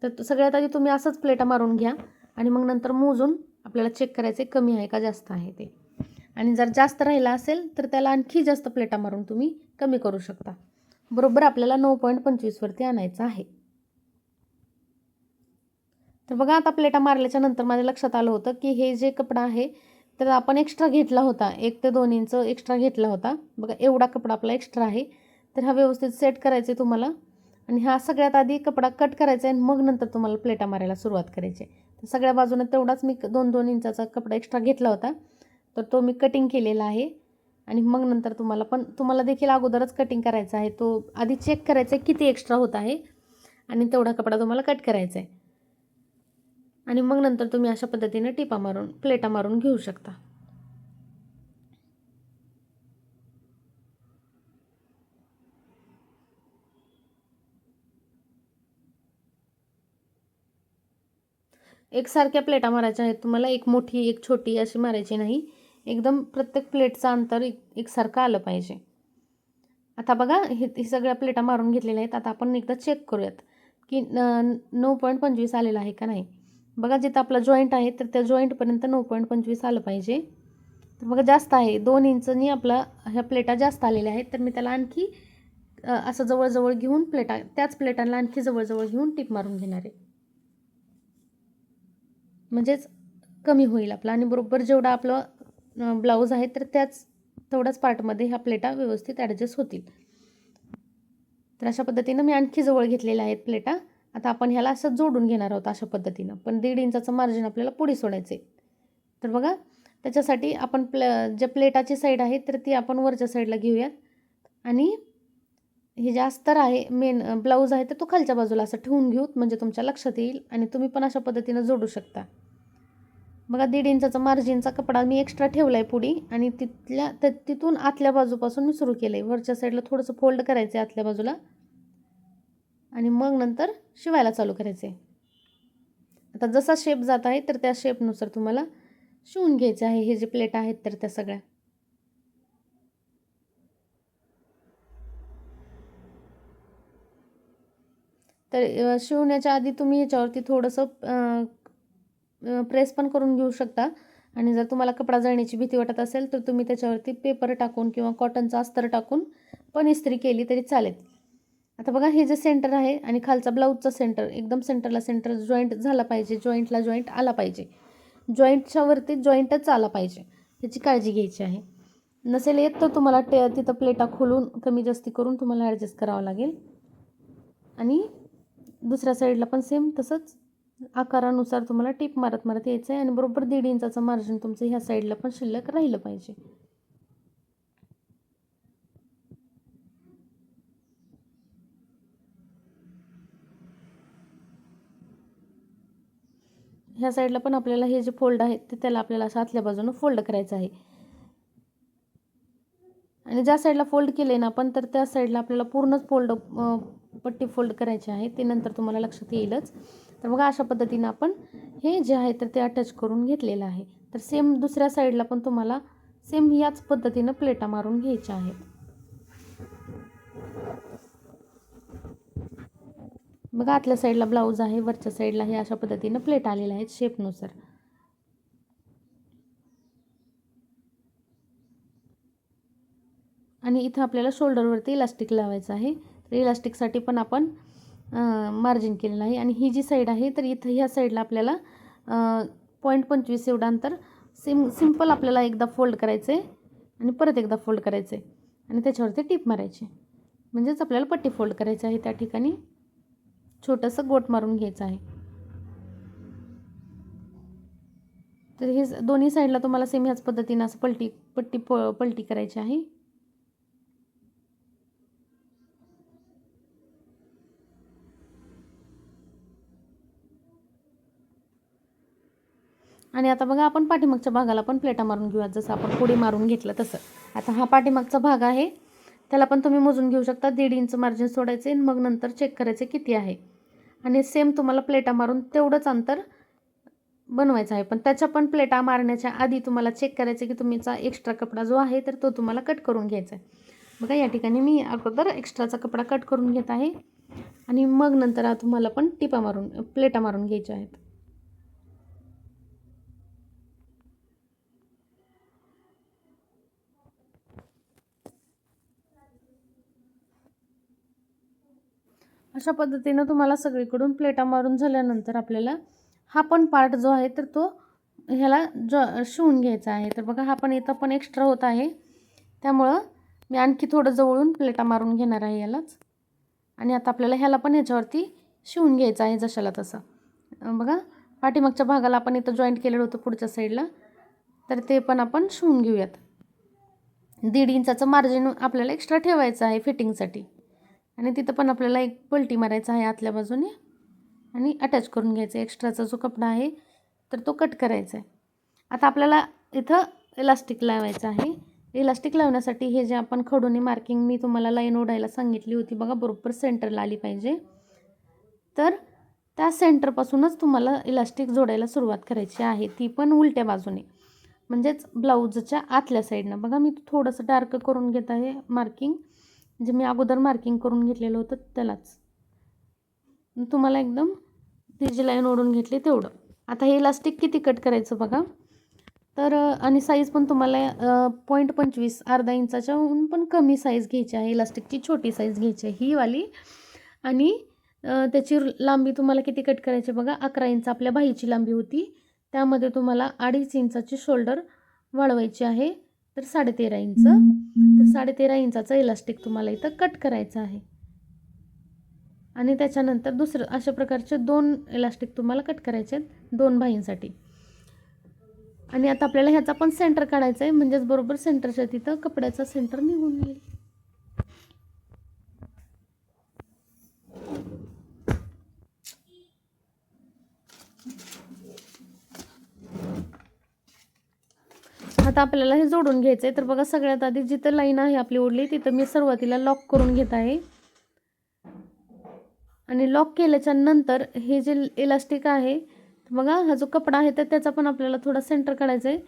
तर सगळ्यात आधी तुम्ही असंच प्लेटा मारून घ्या आणि मग नंतर मोजून आपल्याला चेक करायचे कमी आहे का जास्त आहे ते. आणि जर जास्त राहिला असेल तर त्याला आणखी जास्त प्लेटा मारून तुम्ही कमी करू शकता. बरोबर आपल्याला 9.25 वरती आणायचं आहे. तर बघा आता प्लेटा मारल्याच्या नंतर माझ्या लक्षात आलं होतं की हे जे कपडा आहे तर आपण एक्स्ट्रा घेतला होता, 1 ते 2 इंच एक्स्ट्रा घेतला होता. बघा एवढा कपडा आपला एक्स्ट्रा आहे. तर हा व्यवस्थित सेट करायचा आहे तुम्हाला. आणि हा सगळ्यात आधी कपडा कट करायचा आहे आणि मग नंतर तुम्हाला प्लेटा मारायला सुरुवात करायची. तर सगळ्या बाजूने तेवढाच मी 2-2 इंचाचा कपडा एक्स्ट्रा घेतला होता. तर तो मी कटिंग केलेला आहे. आणि मग नंतर तुम्हाला देखील अगोदरच कटिंग करायचं आहे. तो आधी चेक करायचा आहे किती एक्स्ट्रा होत आहे आणि तेवढा कपडा तुम्हाला कट करायचा आहे. आणि मग नंतर तुम्ही अशा पद्धतीने प्लेटा मारून घेऊ शकता. एकसारख्या प्लेटा मारायच्या आहेत तुम्हाला. एक मोठी एक छोटी अशी मारायची नाही. एकदम प्रत्येक प्लेटचं अंतर एकसारखं आलं पाहिजे. आता बघा हे सगळ्या प्लेटा मारून घेतलेल्या आहेत. आता आपण एकदा चेक करूयात की 9.25 आलेला आहे का नाही. बघा जिथं आपला जॉईंट आहे तर त्या जॉईंटपर्यंत 9.25 आलं पाहिजे. तर बघा जास्त आहे, 2 इंचनी आपला ह्या प्लेटा जास्त आलेल्या आहेत. तर मी त्याला आणखी असं जवळजवळ घेऊन त्याच प्लेटांना आणखी जवळजवळ घेऊन टीप मारून घेणार आहे. म्हणजेच कमी होईल आपला. आणि बरोबर जेवढा आपलं ब्लाऊज आहे तर तेवढ्याच पार्टमध्ये ह्या प्लेटा व्यवस्थित ॲडजस्ट होतील. तर अशा पद्धतीनं मी आणखी जवळ घेतलेल्या आहेत प्लेटा. आता आपण ह्याला असं जोडून घेणार आहोत अशा पद्धतीनं. पण 1.5 इंचाचं मार्जिन आपल्याला पुढे सोडायचं आहे. तर बघा त्याच्यासाठी आपण ज्या प्लेटाची साईड आहे तर ती आपण वरच्या साईडला घेऊयात. आणि हे जे अस्तर आहे मेन ब्लाऊज आहे तर तो खालच्या बाजूला असं ठेवून घेऊ, म्हणजे तुमच्या लक्षात येईल. आणि तुम्ही पण अशा पद्धतीनं जोडू शकता. बघा 1.5 इंचाचा मार्जिनचा कपडा मी एक्स्ट्रा ठेवला आहे पुढे. आणि तिथून आतल्या बाजूपासून मी सुरू केलं आहे. वरच्या साईडला थोडंसं फोल्ड करायचं आहे आतल्या बाजूला आणि मग नंतर शिवायला चालू करायचं आहे. आता जसा शेप जात आहे तर त्या शेपनुसार तुम्हाला शिवून घ्यायचे आहे. हे जे प्लेट आहेत तर त्या सगळ्या. तर शिवण्याच्या आधी तुम्ही ह्याच्यावरती थोडंसं प्रेस पण करून घेऊ शकता. आणि जर तुम्हाला कपडा जळण्याची भीती वाटत असेल तर तुम्ही त्याच्यावरती पेपर टाकून किंवा कॉटनचा अस्तर टाकून पण इस्त्री केली तरी चालेल. आता बघा हे जे सेंटर आहे आणि खालचा ब्लाऊजचा सेंटर एकदम सेंटर जॉईंट झाला पाहिजे. जॉईंटला जॉईंट आला पाहिजे. जॉईंटच्या वरती जॉईंटच आला पाहिजे, ह्याची काळजी घ्यायची आहे. नसेल येत तर तुम्हाला तिथं प्लेटा खोलून कमी जास्ती करून तुम्हाला ॲडजस्ट करावं लागेल. आणि दुसऱ्या साईडला पण सेम तसंच आकारानुसार तुम्हाला टीप मारत यायचं आहे. आणि बरोबर 1.5 इंचाचं मार्जिन तुमचं ह्या साईडला पण शिल्लक राहिलं पाहिजे. ह्या साईडला पण आपल्याला हे जे फोल्ड आहे ते त्याला आपल्याला असं आतल्या बाजूनं फोल्ड करायचं आहे. आणि ज्या साईडला फोल्ड केले ना आपण तर त्या साईडला आपल्याला पूर्णच पट्टी फोल्ड करायची आहे. ते नंतर तुम्हाला लक्षात येईलच. तर बघा अशा पद्धतीनं आपण हे जे आहे तर ते अटॅच करून घेतलेलं आहे. तर सेम दुसऱ्या साईडला पण तुम्हाला सेम याच पद्धतीनं प्लेटा मारून घ्यायच्या आहेत. बघा आतल्या साईडला ब्लाऊज आहे, वरच्या साईडला हे अशा पद्धतीनं प्लेट आलेल्या आहेत शेपनुसार. आणि इथं आपल्याला शोल्डरवरती इलास्टिक लावायचं आहे. तर इलास्टिकसाठी पण आपण मार्जिन केलेलं आहे. आणि ही जी साईड आहे तर इथं ह्या साईडला आपल्याला 0.25 एवढं अंतर सिंपल आपल्याला एकदा फोल्ड करायचं आहे आणि परत एकदा फोल्ड करायचं आहे आणि त्याच्यावरती टीप मारायची. म्हणजेच आपल्याला पट्टी फोल्ड करायची आहे. त्या ठिकाणी छोटंसं गोट मारून घ्यायचं आहे. तर हे दोन्ही साईडला तुम्हाला सेम ह्याच पद्धतीनं असं पलटी करायची आहे. आणि आता बघा आपण पाठीमागच्या भागाला पण प्लेटा मारून घेऊयात, जसं आपण पुढे मारून घेतलं तसं. आता हा पाठीमागचा भाग आहे त्याला पण तुम्ही मोजून घेऊ शकता. 1.5 इंच मार्जिन सोडायचे आणि मग नंतर चेक करायचे किती आहे. आणि सेम तुम्हाला प्लेटा मारून तेवढंच अंतर बनवायचं आहे. पण त्याच्या पण प्लेटा मारण्याच्या आधी तुम्हाला चेक करायचं की तुमचा एक्स्ट्रा कपडा जो आहे तर तो तुम्हाला कट करून घ्यायचा आहे. बघा या ठिकाणी मी अगोदर एक्स्ट्राचा कपडा कट करून घेत आहे. आणि मग नंतर तुम्हाला पण टिपा मारून प्लेटा मारून घ्यायच्या आहेत. अशा पद्धतीनं तुम्हाला सगळीकडून प्लेटा मारून झाल्यानंतर आपल्याला हा पण पार्ट जो आहे तर तो ह्याला शिवून घ्यायचा आहे. तर बघा हा पण इथं पण एक्स्ट्रा होत आहे, त्यामुळं मी आणखी थोडं जवळून प्लेटा मारून घेणार आहे यालाच. आणि आता आपल्याला ह्याला पण ह्याच्यावरती शिवून घ्यायचं आहे जशाला तसं. बघा पाठीमागच्या भागाला आपण इथं जॉईंट केलेलं होतं पुढच्या साईडला, तर ते पण आपण शिवून घेऊयात. 1.5 इंचाचं मार्जिन आपल्याला एक्स्ट्रा ठेवायचं आहे फिटिंगसाठी. आणि तिथं पण आपल्याला एक पलटी मारायचा आहे आतल्या बाजूने आणि अटॅच करून घ्यायचं. एक्स्ट्राचा जो कपडा आहे तर तो कट करायचा आहे. आता आपल्याला इथं इलास्टिक लावायचं आहे. इलास्टिक लावण्यासाठी हे जे आपण खडूने मार्किंग मी तुम्हाला लाईन ओढायला सांगितली होती बघा, बरोबर सेंटरला आली पाहिजे. तर त्या सेंटरपासूनच तुम्हाला इलास्टिक जोडायला सुरुवात करायची आहे, ती पण उलट्या बाजूने, म्हणजेच ब्लाऊजच्या आतल्या साईडनं. बघा मी थोडंसं डार्क करून घेत आहे मार्किंग, म्हणजे मी अगोदर मार्किंग करून घेतलेलं होतं त्यालाच. तुम्हाला एकदम ती जी लाईन ओढून घेतली तेवढं. आता हे इलास्टिक किती कट करायचं बघा. तर आणि साईज पण तुम्हाला 0.25 अर्धा इंचाच्याहून पण कमी साईज घ्यायची आहे. इलास्टिकची छोटी साईज घ्यायची आहे ही वाली. आणि त्याची लांबी तुम्हाला किती कट करायची बघा. 11 इंच आपल्या बाहीची लांबी होती, त्यामध्ये तुम्हाला 2.5 इंचाची शोल्डर वाढवायची आहे, तर 13.5 इंच. तर 13.5 इंचाचा इलास्टिक तुम्हाला इथं कट करायचं आहे. आणि त्याच्यानंतर दुसरं अशा प्रकारचे 2 इलास्टिक तुम्हाला कट करायचे आहेत 2 बाहींसाठी. आणि आता आपल्याला ह्याचा पण सेंटर काढायचा आहे, म्हणजेच बरोबर सेंटरच्या तिथं कपड्याचा सेंटर निघून येईल. आता आपल्याला हे जोडून घ्यायचं आहे. तर बघा सगळ्यात आधी जिथं लाईन आहे आपली ओढली तिथं मी सुरुवातीला लॉक करून घेत आहे. आणि लॉक केल्याच्या नंतर हे जे इलास्टिक आहे बघा, हा जो कपडा आहे तर त्याचा पण आपल्याला थोडा सेंटर काढायचा आहे.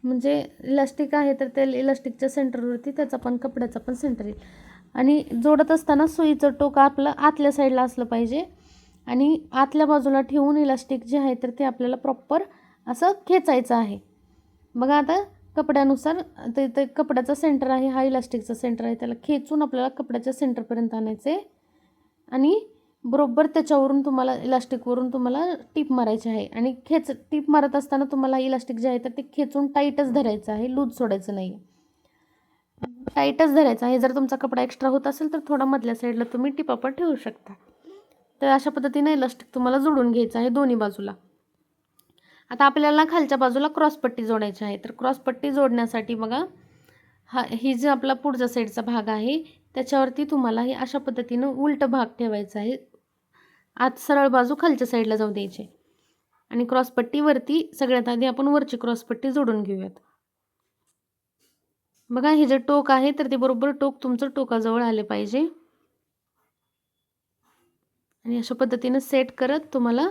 म्हणजे इलास्टिक आहे तर त्या इलास्टिकच्या सेंटरवरती त्याचा पण कपड्याचा पण सेंटर येईल. आणि जोडत असताना सुईचं टोक आपलं आतल्या साईडला असलं पाहिजे. आणि आतल्या बाजूला ठेवून इलास्टिक जे आहे तर ते आपल्याला प्रॉपर असं खेचायचं आहे. बघा आता कपड्यानुसार ते कपड्याचा सेंटर आहे, हा इलास्टिकचा सेंटर आहे, त्याला खेचून आपल्याला कपड्याच्या सेंटरपर्यंत आणायचं आहे. आणि बरोबर त्याच्यावरून तुम्हाला इलास्टिकवरून तुम्हाला टीप मारायची आहे. आणि टीप मारत असताना तुम्हाला इलास्टिक जे आहे तर ते खेचून टाईटच धरायचं आहे, लूज सोडायचं नाही, टाईटच धरायचं आहे. जर तुमचा कपडा एक्स्ट्रा होत असेल तर थोडा मधल्या साईडला तुम्ही टिपा पण ठेवू शकता. तर अशा पद्धतीने इलास्टिक तुम्हाला जोडून घ्यायचं आहे दोन्ही बाजूला. आता आपल्याला खालच्या बाजूला क्रॉसपट्टी जोडायची आहे. तर क्रॉसपट्टी जोडण्यासाठी बघा ही जी आपला पुढच्या साईडचा भाग आहे त्याच्यावरती तुम्हाला हे अशा पद्धतीनं उलट भाग ठेवायचा आहे. आत सरळ बाजू खालच्या साईडला जाऊ द्यायची. आणि क्रॉसपट्टीवरती सगळ्यात आधी आपण वरची क्रॉसपट्टी जोडून घेऊयात. बघा हे जे टोक आहे तर ते बरोबर टोक तुमचं टोकाजवळ आले पाहिजे. आणि अशा पद्धतीनं सेट करत तुम्हाला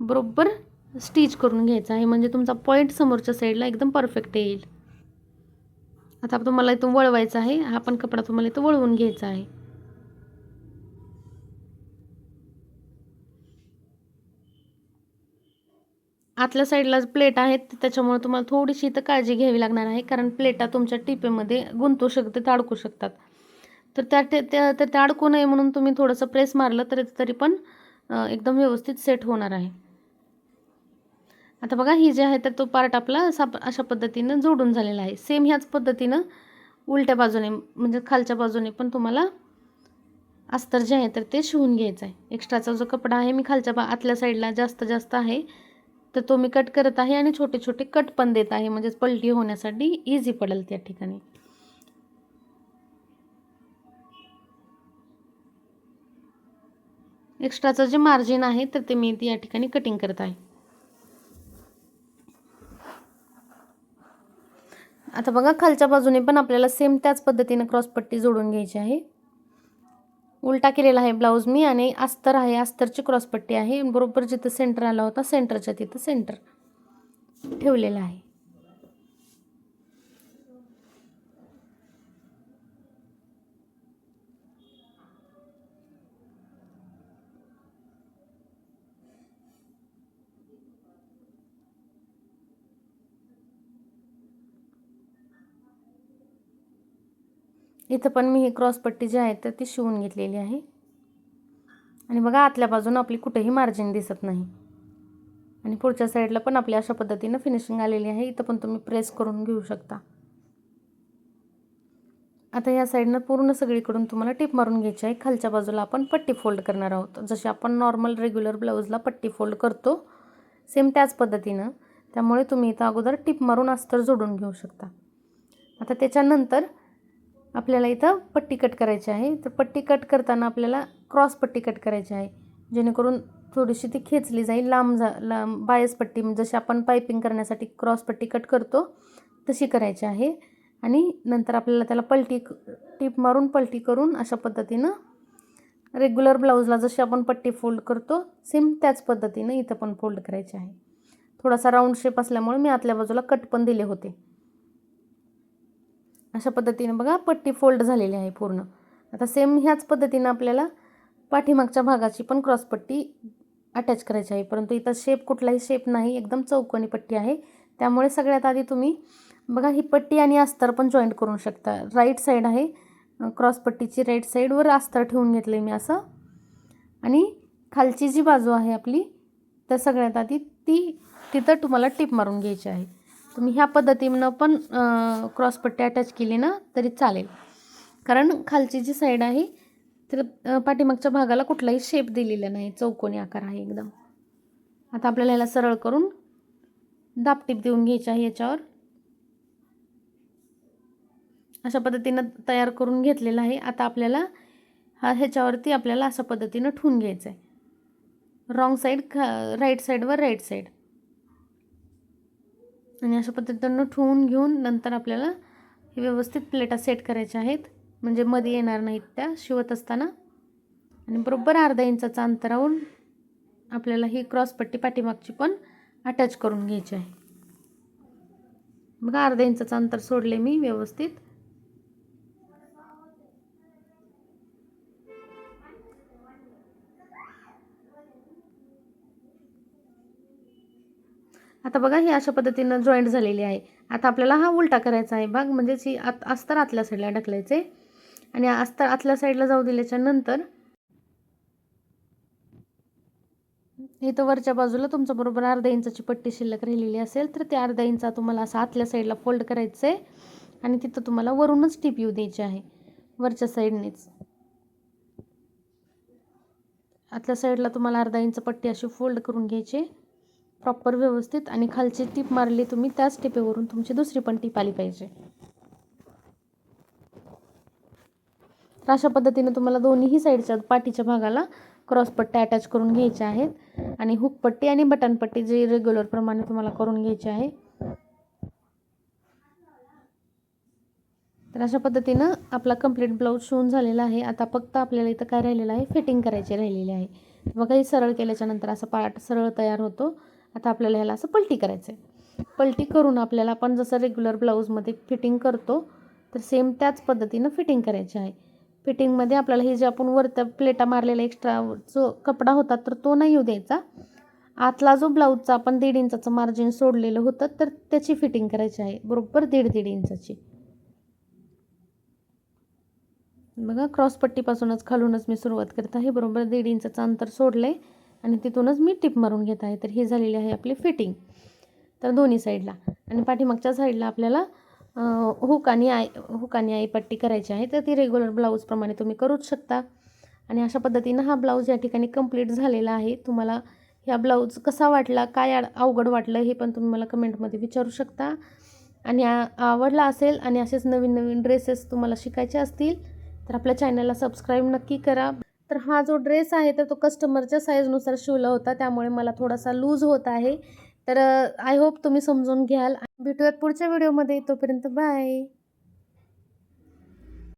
बरोबर स्टिच करून घ्यायचं आहे, म्हणजे तुमचा पॉईंट समोरच्या साईडला एकदम परफेक्ट येईल. आता तुम्हाला इथून वळवायचा आहे, हा पण कपडा तुम्हाला इथं वळवून घ्यायचा आहे. आतल्या साईडला प्लेट आहेत त्याच्यामुळे तुम्हाला थोडीशी इथं काळजी घ्यावी लागणार आहे, कारण प्लेटा तुमच्या टिपेमध्ये गुंतू शकतात, अडकू शकतात. तर त्या अडकू नये म्हणून तुम्ही थोडंसं प्रेस मारलं तरी पण एकदम व्यवस्थित सेट होणार आहे. आता बघा ही जे आहे तर तो पार्ट आपला अशा पद्धतीनं जोडून झालेला आहे. सेम ह्याच पद्धतीनं उलट्या बाजूने म्हणजे खालच्या बाजूने पण तुम्हाला अस्तर जे आहे तर ते शिवून घ्यायचं आहे. एक्स्ट्राचा जो कपडा आहे मी खालच्या आतल्या साईडला जास्त आहे तर तो मी कट करत आहे आणि छोटे छोटे कट पण देत आहे, म्हणजे पलटी होण्यासाठी इझी पडेल त्या ठिकाणी. एक्स्ट्राचं जे मार्जिन आहे तर ते मी या ठिकाणी कटिंग करत आहे. आता बघा खालच्या बाजूने पण आपल्याला सेम त्याच पद्धतीने क्रॉसपट्टी जोडून घ्यायची आहे. उलटा केलेला आहे ब्लाऊज मी आणि अस्तर आहे, अस्तरची क्रॉसपट्टी आहे. बरोबर जिथं सेंटर आला होता सेंटरच्या तिथं सेंटर ठेवलेलं आहे. इथं पण मी ही क्रॉस पट्टी जी आहे तर ती शिवून घेतलेली आहे. आणि बघा आतल्या बाजूनं आपली कुठेही मार्जिन दिसत नाही. आणि पुढच्या साईडला पण आपल्या अशा पद्धतीनं फिनिशिंग आलेली आहे. इथं पण तुम्ही प्रेस करून घेऊ शकता. आता या साईडनं पूर्ण सगळीकडून तुम्हाला टिप मारून घ्यायची आहे. खालच्या बाजूला आपण पट्टी फोल्ड करणार आहोत. जशी आपण नॉर्मल रेग्युलर ब्लाऊजला पट्टी फोल्ड करतो सेम त्याच पद्धतीनं. त्यामुळे तुम्ही इथं अगोदर टिप मारून अस्तर जोडून घेऊ शकता. आता त्याच्यानंतर आपल्याला इथं पट्टी कट करायची आहे. तर पट्टी कट करताना आपल्याला क्रॉस पट्टी कट करायची आहे, जेणेकरून थोडीशी ती खेचली जाईल. लांब बायस पट्टी जशी आपण पायपिंग करण्यासाठी क्रॉस पट्टी कट करतो तशी करायची आहे. आणि नंतर आपल्याला त्याला टिप मारून पलटी करून अशा पद्धतीनं रेग्युलर ब्लाऊजला जशी आपण पट्टी फोल्ड करतो सेम त्याच पद्धतीनं इथं पण फोल्ड करायची आहे. थोडासा राऊंड शेप असल्यामुळे मी आतल्या बाजूला कट पण दिले होते. अशा पद्धतीनं बघा पट्टी फोल्ड झालेली आहे पूर्ण. आता सेम ह्याच पद्धतीनं आपल्याला पाठीमागच्या भागाची पण क्रॉस पट्टी अटॅच करायची आहे. परंतु इथं कुठलाही शेप नाही, एकदम चौकोनी पट्टी आहे. त्यामुळे सगळ्यात आधी तुम्ही बघा ही पट्टी आणि अस्तर पण जॉईंट करू शकता. राईट साईड आहे क्रॉस पट्टीची, राईट साईडवर अस्तर ठेवून घेतले मी असं. आणि खालची जी बाजू आहे आपली तर सगळ्यात आधी तिथं तुम्हाला टिप मारून घ्यायची आहे. तुम्ही ह्या पद्धतीनं पण क्रॉस पट्टी अटॅच केली ना तरी चालेल, कारण खालची जी साईड आहे तर पाठीमागच्या भागाला कुठलाही शेप दिलेला नाही, चौकोनी आकार आहे एकदम. आता आपल्याला ह्याला सरळ करून दाबटीप देऊन घ्यायची आहे याच्यावर. अशा पद्धतीनं तयार करून घेतलेला आहे. आता आपल्याला ह्याच्यावरती आपल्याला अशा पद्धतीनं ठेवून घ्यायचं आहे. रॉंग साईड राईट साईडवर राईट साईड. आणि अशा पद्धतीनं ठेवून घेऊन नंतर आपल्याला हे व्यवस्थित प्लेटा सेट करायच्या आहेत, म्हणजे मध्ये येणार नाहीत त्या शिवत असताना. आणि बरोबर अर्धा इंचाचं अंतरावरून आपल्याला ही क्रॉस पट्टी पाठीमागची पण अटॅच करून घ्यायची आहे. बघा अर्धा इंचाचं अंतर सोडले मी व्यवस्थित. आता बघा ही अशा पद्धतीनं जॉईंट झालेली आहे. आता आपल्याला हा उलटा करायचा आहे भाग, म्हणजेच ही अस्तर आतल्या साईडला ढकलायचे. आणि अस्तर आतल्या साईडला जाऊ दिल्याच्या नंतर इथं वरच्या बाजूला तुमच्या बरोबर अर्धा इंचाची पट्टी शिल्लक राहिलेली असेल तर ते अर्धा इंचा तुम्हाला असं आतल्या साईडला फोल्ड करायचं आहे. आणि तिथं तुम्हाला वरूनच टिप येऊ द्यायची आहे, वरच्या साईडनेच. आतल्या साईडला तुम्हाला अर्धा इंच पट्टी अशी फोल्ड करून घ्यायची प्रॉपर व्यवस्थित. आणि खालची टिप मारली तुम्ही त्याच टिपेवरून तुमची दुसरी पण टिप आली पाहिजे. तर अशा पद्धतीने तुम्हाला दोन्हीही साईडच्या पाठीच्या भागाला क्रॉस पट्ट्या अटॅच करून घ्यायच्या आहेत. आणि हुक पट्टी आणि बटन पट्टी जी रेग्युलर प्रमाणे तुम्हाला करून घ्यायची आहे. तर अशा पद्धतीनं आपला कंप्लीट ब्लाऊज शिवून झालेला आहे. आता फक्त आपल्याला इथं काय राहिलेलं आहे, फिटिंग करायची राहिलेली आहे. बघा ही सरळ केल्याच्या नंतर असा पार्ट सरळ तयार होतो. आता आपल्याला ह्याला असं पलटी करायचं आहे. पलटी करून आपल्याला आपण जसं रेग्युलर ब्लाऊजमध्ये फिटिंग करतो तर सेम त्याच पद्धतीनं फिटिंग करायची आहे. फिटिंगमध्ये आपल्याला हे जे आपण वरत्या प्लेटा मारलेला एक्स्ट्रा जो कपडा होता तर तो नाही येऊ द्यायचा. आतला जो ब्लाऊजचा आपण 1.5 इंचाचं मार्जिन सोडलेलं होतं तर त्याची फिटिंग करायची आहे, बरोबर 1.5 इंचाची. बघा क्रॉस पट्टीपासूनच खालूनच मी सुरुवात करत आहे. बरोबर 1.5 इंचाचं अंतर सोडलं आहे आणि तिथूनच मी टिप मारून घेत आहे. तर ही झालेली आहे आपली फिटिंग तर दोन्ही साईडला. आणि पाठीमागच्या साईडला आपल्याला हुक आणि आई पट्टी करायची आहे. तर ती रेग्युलर ब्लाऊजप्रमाणे तुम्ही करूच शकता. आणि अशा पद्धतीनं हा ब्लाऊज या ठिकाणी कंप्लीट झालेला आहे. तुम्हाला ह्या ब्लाऊज कसा वाटला, काय अवघड वाटलं हे पण तुम्ही मला कमेंटमध्ये विचारू शकता. आणि आवडला असेल आणि असेच नवीन नवीन ड्रेसेस तुम्हाला शिकायचे असतील तर आपल्या चॅनलला सबस्क्राईब नक्की करा. तर हा जो ड्रेस आहे तर तो कस्टमरच्या साईजनुसार शिवला होता, त्यामुळे मला थोडासा लूज होत आहे. तर आय होप तुम्ही समजून घ्याल. भेटूयात पुढच्या व्हिडिओमध्ये. तोपर्यंत बाय.